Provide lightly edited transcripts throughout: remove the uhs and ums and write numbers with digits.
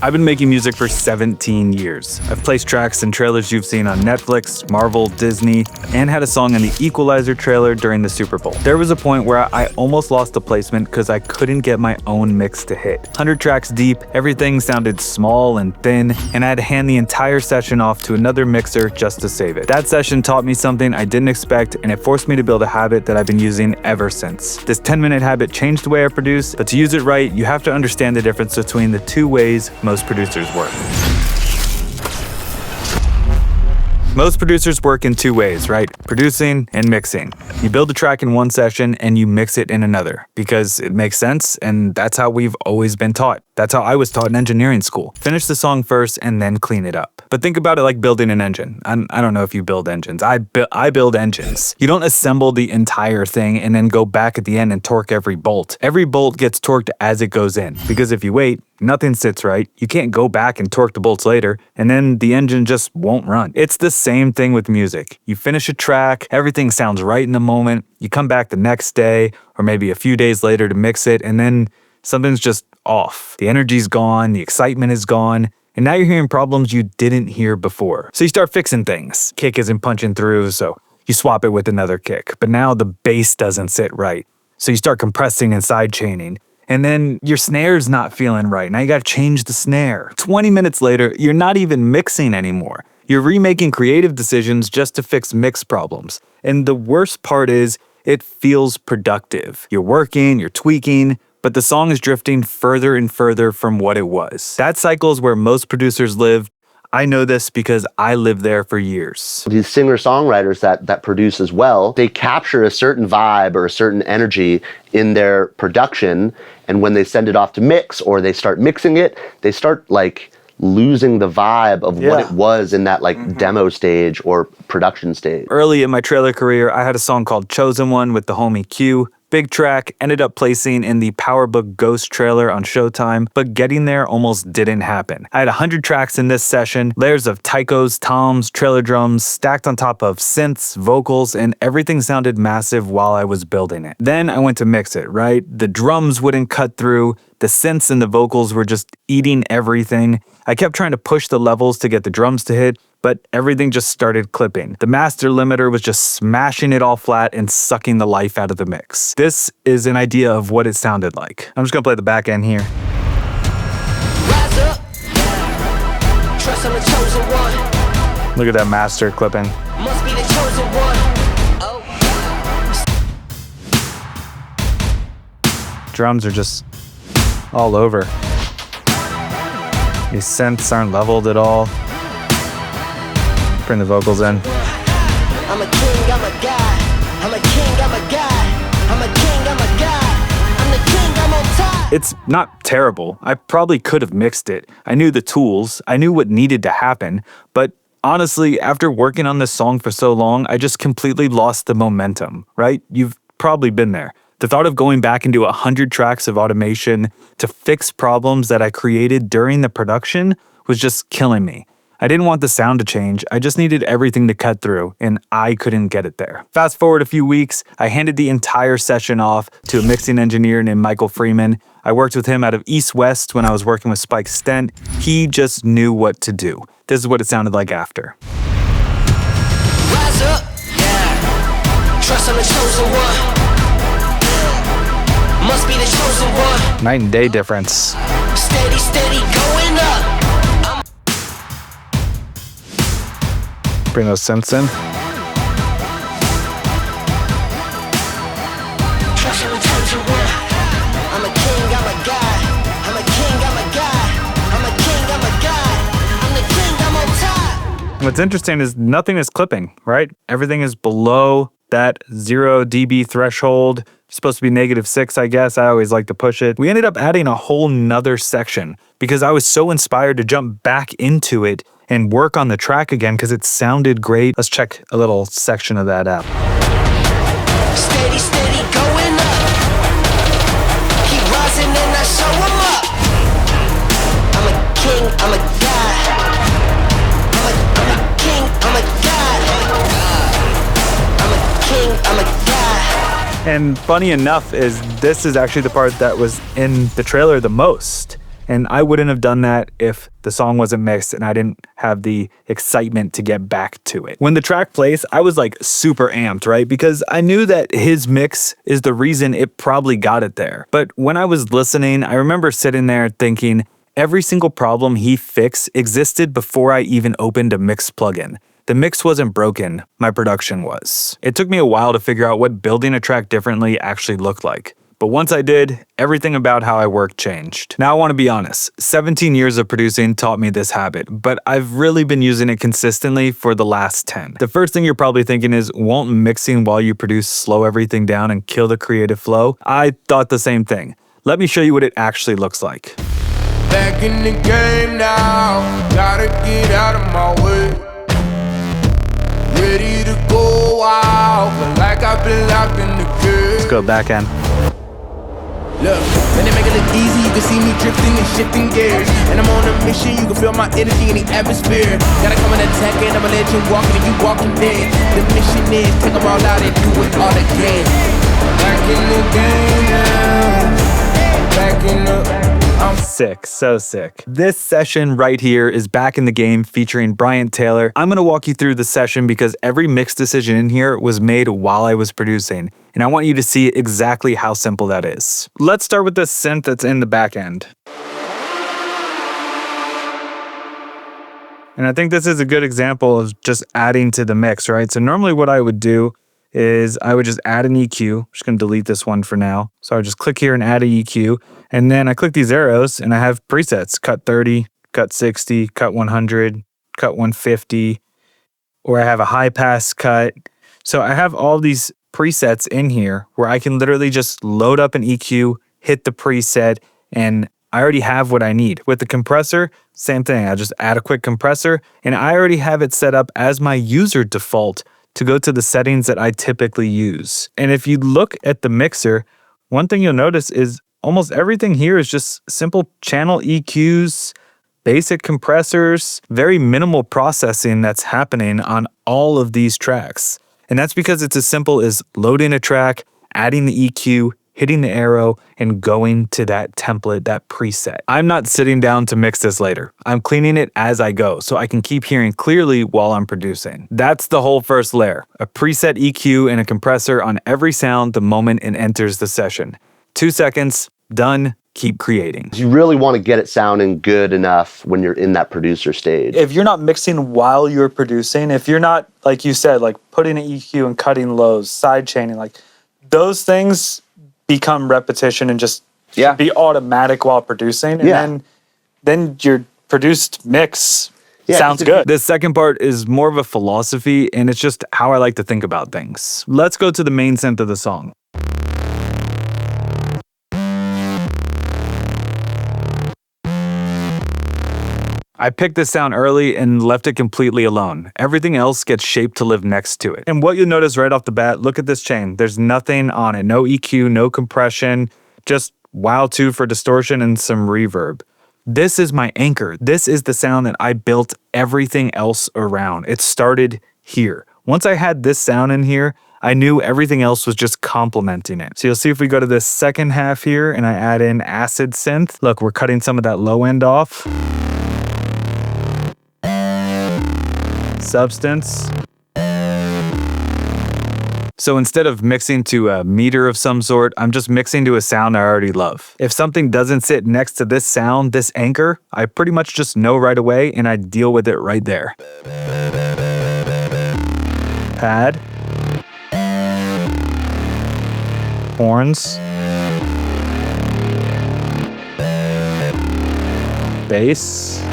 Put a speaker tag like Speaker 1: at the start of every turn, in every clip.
Speaker 1: I've been making music for 17 years. I've placed tracks in trailers you've seen on Netflix, Marvel, Disney, and had a song in the Equalizer trailer during the Super Bowl. There was a point where I almost lost the placement because I couldn't get my own mix to hit. 100 tracks deep, everything sounded small and thin, and I had to hand the entire session off to another mixer just to save it. That session taught me something I didn't expect, and it forced me to build a habit that I've been using ever since. This 10-minute habit changed the way I produce, but to use it right, you have to understand the difference between the two ways most producers work. Most producers work in two ways, right? Producing and mixing. You build a track in one session and you mix it in another because it makes sense, and that's how we've always been taught. That's how I was taught in engineering school. Finish the song first and then clean it up. But think about it like building an engine. I don't know if you build engines. I build engines. You don't assemble the entire thing and then go back at the end and torque every bolt. Every bolt gets torqued as it goes in, because if you wait, nothing sits right. You can't go back and torque the bolts later, and then the engine just won't run. It's the same thing with music. You finish a track, everything sounds right in the moment. You come back the next day or maybe a few days later to mix it, and then something's just off. The energy's gone, the excitement is gone, and now you're hearing problems you didn't hear before. So you start fixing things. Kick isn't punching through, so you swap it with another kick. But now the bass doesn't sit right. So you start compressing and sidechaining. And then your snare's not feeling right. Now you gotta change the snare. 20 minutes later, you're not even mixing anymore. You're remaking creative decisions just to fix mix problems. And the worst part is, it feels productive. You're working, you're tweaking, but the song is drifting further and further from what it was. That cycle is where most producers live. I know this because I lived there for years.
Speaker 2: These singer-songwriters that produce as well, they capture a certain vibe or a certain energy in their production, and when they send it off to mix or they start mixing it, they start like losing the vibe of what it was in that demo stage or production stage.
Speaker 1: Early in my trailer career, I had a song called Chosen One with the homie Q. Big track, ended up placing in the PowerBook Ghost trailer on Showtime, but getting there almost didn't happen. I had 100 tracks in this session, layers of taikos, toms, trailer drums, stacked on top of synths, vocals, and everything sounded massive while I was building it. Then I went to mix it, right? The drums wouldn't cut through, the synths and the vocals were just eating everything. I kept trying to push the levels to get the drums to hit, but everything just started clipping. The master limiter was just smashing it all flat and sucking the life out of the mix. This is an idea of what it sounded like. I'm just gonna play the back end here.
Speaker 3: Rise up. Trust I'm the chosen one.
Speaker 1: Look at that master clipping.
Speaker 3: Must be the chosen one.
Speaker 1: Drums are just all over. These synths aren't leveled at all. Bring the vocals in.
Speaker 3: I'm a king, I'm a god. I'm a king, I'm a god. I'm a king, I'm a god. I'm the king, I'm on top.
Speaker 1: It's not terrible. I probably could have mixed it. I knew the tools. I knew what needed to happen. But honestly, after working on this song for so long, I just completely lost the momentum, right? You've probably been there. The thought of going back into 100 tracks of automation to fix problems that I created during the production was just killing me. I didn't want the sound to change, I just needed everything to cut through, and I couldn't get it there. Fast forward a few weeks, I handed the entire session off to a mixing engineer named Michael Freeman. I worked with him out of East West when I was working with Spike Stent. He just knew what to do. This is what it sounded like after.
Speaker 3: Rise up. Yeah. Trust I'm the chosen one. Must be the chosen one.
Speaker 1: Night and day difference.
Speaker 3: Steady, steady, going up.
Speaker 1: Bring those synths in.
Speaker 3: Trust I'm the chosen one. I'm a king, I'm a god. I'm a king, I'm a god. I'm a king, I'm a god. I'm the king, I'm on top.
Speaker 1: What's interesting is nothing is clipping, right? Everything is below that 0 dB threshold. It's supposed to be -6, I guess. I always like to push it. We ended up adding a whole nother section because I was so inspired to jump back into it and work on the track again because it sounded great. Let's check a little section of that out.
Speaker 3: Steady, steady, going up. Keep rising and I show 'em up. I'm a king, I'm a god. I'm a king, I'm a god. I'm a king, I'm a god.
Speaker 1: And funny enough is this is actually the part that was in the trailer the most. And I wouldn't have done that if the song wasn't mixed and I didn't have the excitement to get back to it. When the track plays, I was like super amped, right? Because I knew that his mix is the reason it probably got it there. But when I was listening, I remember sitting there thinking every single problem he fixed existed before I even opened a mix plugin. The mix wasn't broken, my production was. It took me a while to figure out what building a track differently actually looked like. But once I did, everything about how I work changed. Now I want to be honest, 17 years of producing taught me this habit, but I've really been using it consistently for the last 10. The first thing you're probably thinking is, won't mixing while you produce slow everything down and kill the creative flow? I thought the same thing. Let me show you what it actually looks like.
Speaker 4: Back in the game now, gotta get out of my way. Ready to go out, but like I've been locked in the cage.
Speaker 1: Let's go back end.
Speaker 4: Look, when they make it look easy, you can see me drifting and shifting gears. And I'm on a mission, you can feel my energy in the atmosphere. Gotta come and attack it, I'ma let you walk and you walking dead. The mission is, take them all out and do it all again. Back in the game now, back in the... I'm
Speaker 1: sick, so sick. This session right here is Back in the Game featuring Bryant Taylor. I'm gonna walk you through the session because every mix decision in here was made while I was producing, and I want you to see exactly how simple that is. Let's start with the synth that's in the back end. And I think this is a good example of just adding to the mix, right? So normally what I would do is I would just add an EQ. I'm just gonna delete this one for now. So I would just click here and add an EQ. And then I click these arrows and I have presets, cut 30, cut 60, cut 100, cut 150, or I have a high pass cut. So I have all these presets in here where I can literally just load up an EQ, hit the preset, and I already have what I need. With the compressor, same thing. I just add a quick compressor and I already have it set up as my user default to go to the settings that I typically use. And if you look at the mixer, one thing you'll notice is almost everything here is just simple channel EQs, basic compressors, very minimal processing that's happening on all of these tracks. And that's because it's as simple as loading a track, adding the EQ, hitting the arrow, and going to that template, that preset. I'm not sitting down to mix this later. I'm cleaning it as I go so I can keep hearing clearly while I'm producing. That's the whole first layer, a preset EQ and a compressor on every sound the moment it enters the session. 2 seconds, done, keep creating.
Speaker 2: You really want to get it sounding good enough when you're in that producer stage.
Speaker 1: If you're not mixing while you're producing, if you're not, like you said, like putting an EQ and cutting lows, side chaining, like those things become repetition and just be automatic while producing. And then your produced mix sounds good. The second part is more of a philosophy and it's just how I like to think about things. Let's go to the main synth of the song. I picked this sound early and left it completely alone. Everything else gets shaped to live next to it. And what you'll notice right off the bat, look at this chain. There's nothing on it. No EQ, no compression, just wow 2 for distortion and some reverb. This is my anchor. This is the sound that I built everything else around. It started here. Once I had this sound in here, I knew everything else was just complementing it. So you'll see if we go to this second half here and I add in acid synth, look, we're cutting some of that low end off. Substance. So instead of mixing to a meter of some sort, I'm just mixing to a sound I already love. If something doesn't sit next to this sound, this anchor, I pretty much just know right away and I deal with it right there. Pad. Horns. Bass.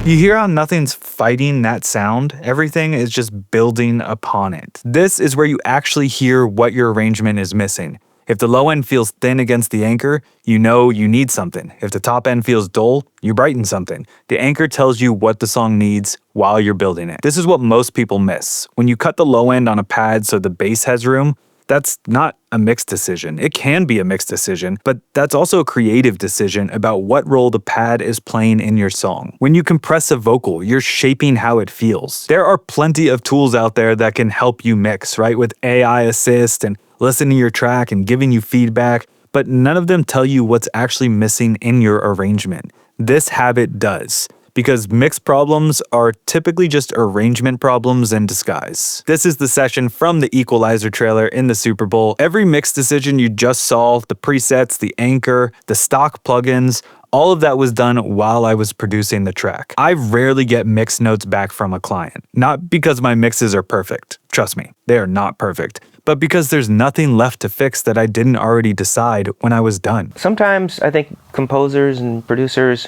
Speaker 1: You hear how nothing's fighting that sound? Everything is just building upon it. This is where you actually hear what your arrangement is missing. If the low end feels thin against the anchor, you know you need something. If the top end feels dull, you brighten something. The anchor tells you what the song needs while you're building it. This is what most people miss. When you cut the low end on a pad so the bass has room, that's not a mixed decision. It can be a mixed decision, but that's also a creative decision about what role the pad is playing in your song. When you compress a vocal, you're shaping how it feels. There are plenty of tools out there that can help you mix, right? With AI assist and listening to your track and giving you feedback, but none of them tell you what's actually missing in your arrangement. This habit does, because mix problems are typically just arrangement problems in disguise. This is the session from the Equalizer trailer in the Super Bowl. Every mix decision you just saw, the presets, the anchor, the stock plugins, all of that was done while I was producing the track. I rarely get mix notes back from a client. Not because my mixes are perfect. Trust me, they are not perfect. But because there's nothing left to fix that I didn't already decide when I was done.
Speaker 5: Sometimes I think composers and producers,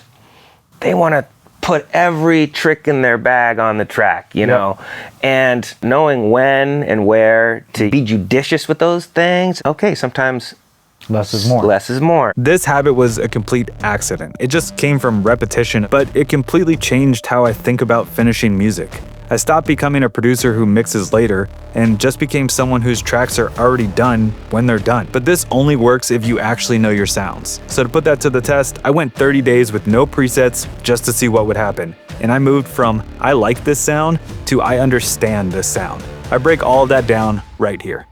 Speaker 5: they want to put every trick in their bag on the track, you know? And knowing when and where to be judicious with those things, okay, sometimes
Speaker 1: less is more.
Speaker 5: Less is more.
Speaker 1: This habit was a complete accident. It just came from repetition, but it completely changed how I think about finishing music. I stopped becoming a producer who mixes later and just became someone whose tracks are already done when they're done. But this only works if you actually know your sounds. So to put that to the test, I went 30 days with no presets just to see what would happen. And I moved from I like this sound to I understand this sound. I break all of that down right here.